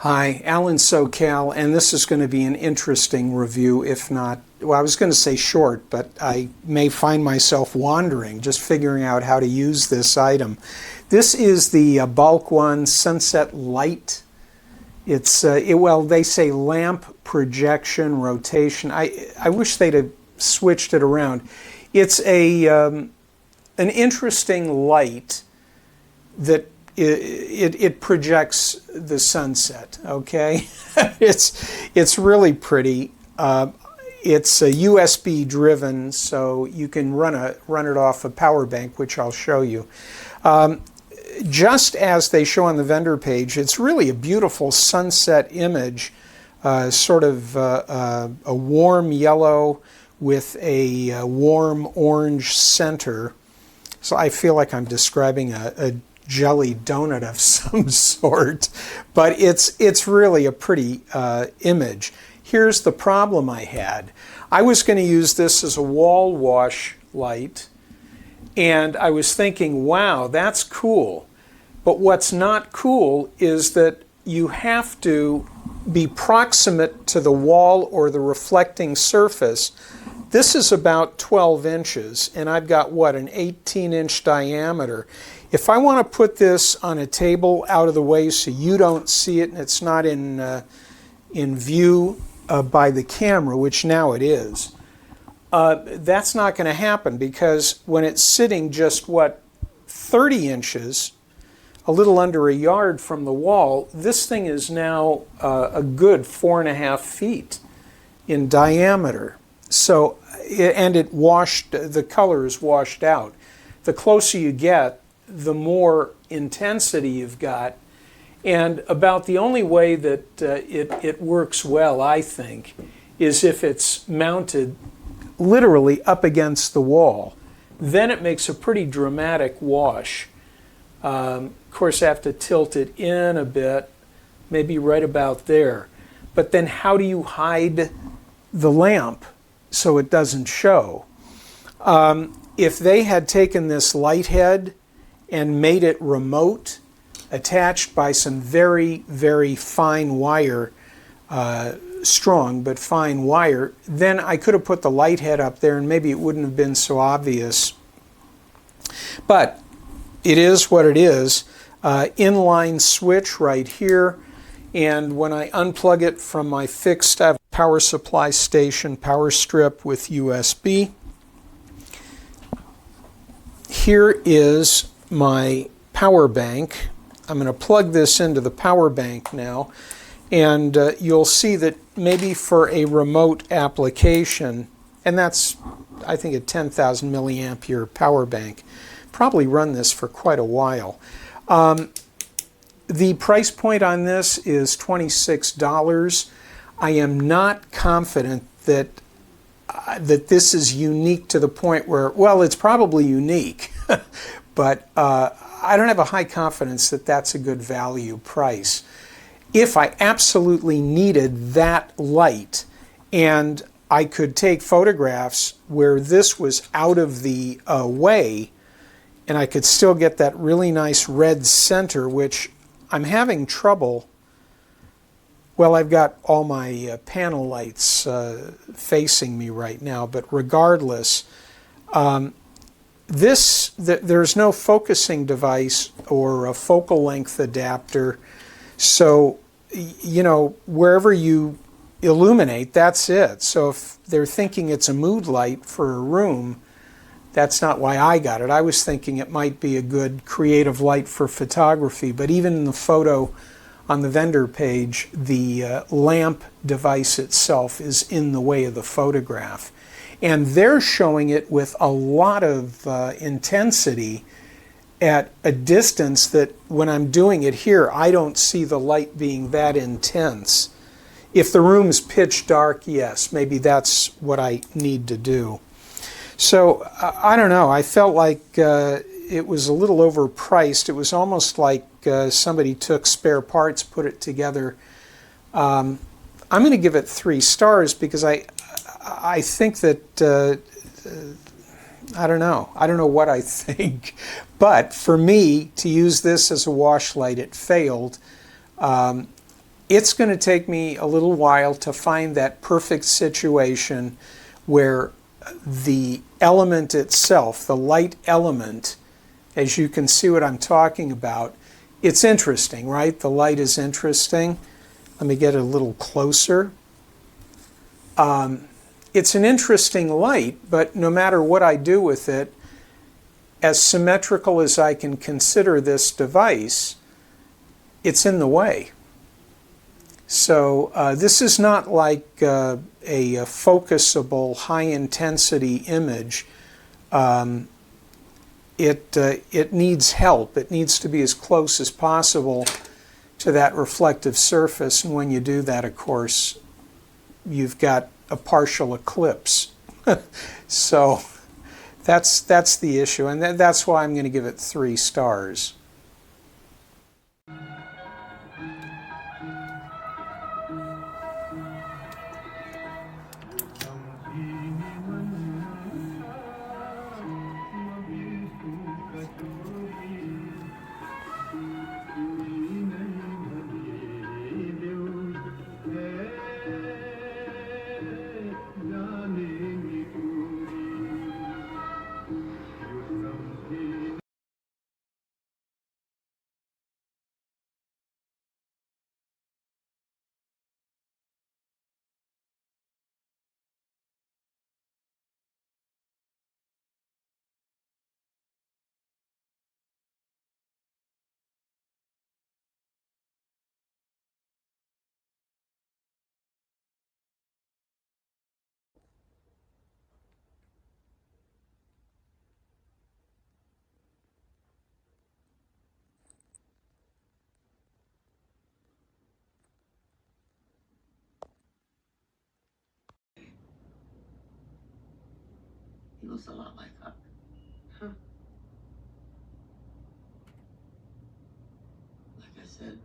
Hi, Alan SoCal, and this is going to be an interesting review, if not, well, I was going to say short, but I may find myself wandering, just figuring out how to use this item. This is the Balkwan Sunset Light. It's, well, they say lamp projection rotation. I wish they'd have switched it around. It's an interesting light that it projects the sunset. Okay, it's really pretty. It's a USB driven, so you can run it off a power bank, which I'll show you. Just as they show on the vendor page, it's really a beautiful sunset image, sort of a warm yellow with a warm orange center. So I feel like I'm describing a jelly donut of some sort, but it's really a pretty image. Here's the problem I had. I was going to use this as a wall wash light, and I was thinking, wow, that's cool. But what's not cool is that you have to be proximate to the wall or the reflecting surface. This is about 12 inches, and I've got, what, an 18-inch diameter. If I want to put this on a table out of the way so you don't see it and it's not in view by the camera, which now it is, that's not going to happen, because when it's sitting just, what, 30 inches, a little under a yard from the wall, this thing is now a good 4.5 feet in diameter. So, and the color is washed out. The closer you get, the more intensity you've got. And about the only way that it works well, I think, is if it's mounted literally up against the wall. Then it makes a pretty dramatic wash. Of course, I have to tilt it in a bit, maybe right about there. But then how do you hide the lamp so it doesn't show? If they had taken this light head and made it remote, attached by some very, very fine wire, strong but fine wire, then I could have put the light head up there and maybe it wouldn't have been so obvious. But it is what it is. Inline switch right here, and when I unplug it from my fixed power supply station power strip with USB, here is my power bank. I'm going to plug this into the power bank now, and you'll see that maybe for a remote application, and that's, I think, a 10,000 milliampere power bank, probably run this for quite a while. The price point on this is $26. I am not confident that this is unique to the point where, well, it's probably unique, but I don't have a high confidence that that's a good value price. If I absolutely needed that light and I could take photographs where this was out of the way, and I could still get that really nice red center, which I'm having trouble. Well, I've got all my panel lights facing me right now, but regardless, there's no focusing device or a focal length adapter, so, you know, wherever you illuminate, that's it. So if they're thinking it's a mood light for a room, that's not why I got it. I was thinking it might be a good creative light for photography, but even in the photo on the vendor page, the lamp device itself is in the way of the photograph. And they're showing it with a lot of intensity at a distance that when I'm doing it here, I don't see the light being that intense. If the room's pitch dark, yes, maybe that's what I need to do. So, I don't know, I felt like it was a little overpriced. It was almost like somebody took spare parts, put it together. I'm going to give it 3 stars because I think that, I don't know what I think. But for me, to use this as a wash light, it failed. It's going to take me a little while to find that perfect situation where the element itself, the light element, as you can see what I'm talking about, it's interesting, right? The light is interesting. Let me get a little closer. It's an interesting light, but no matter what I do with it, as symmetrical as I can consider this device, it's in the way. So this is not like a focusable, high-intensity image. It needs help. It needs to be as close as possible to that reflective surface, and when you do that, of course, you've got a partial eclipse. So that's the issue, and that's why I'm going to give it 3 stars. He looks a lot like her. Huh. Like I said,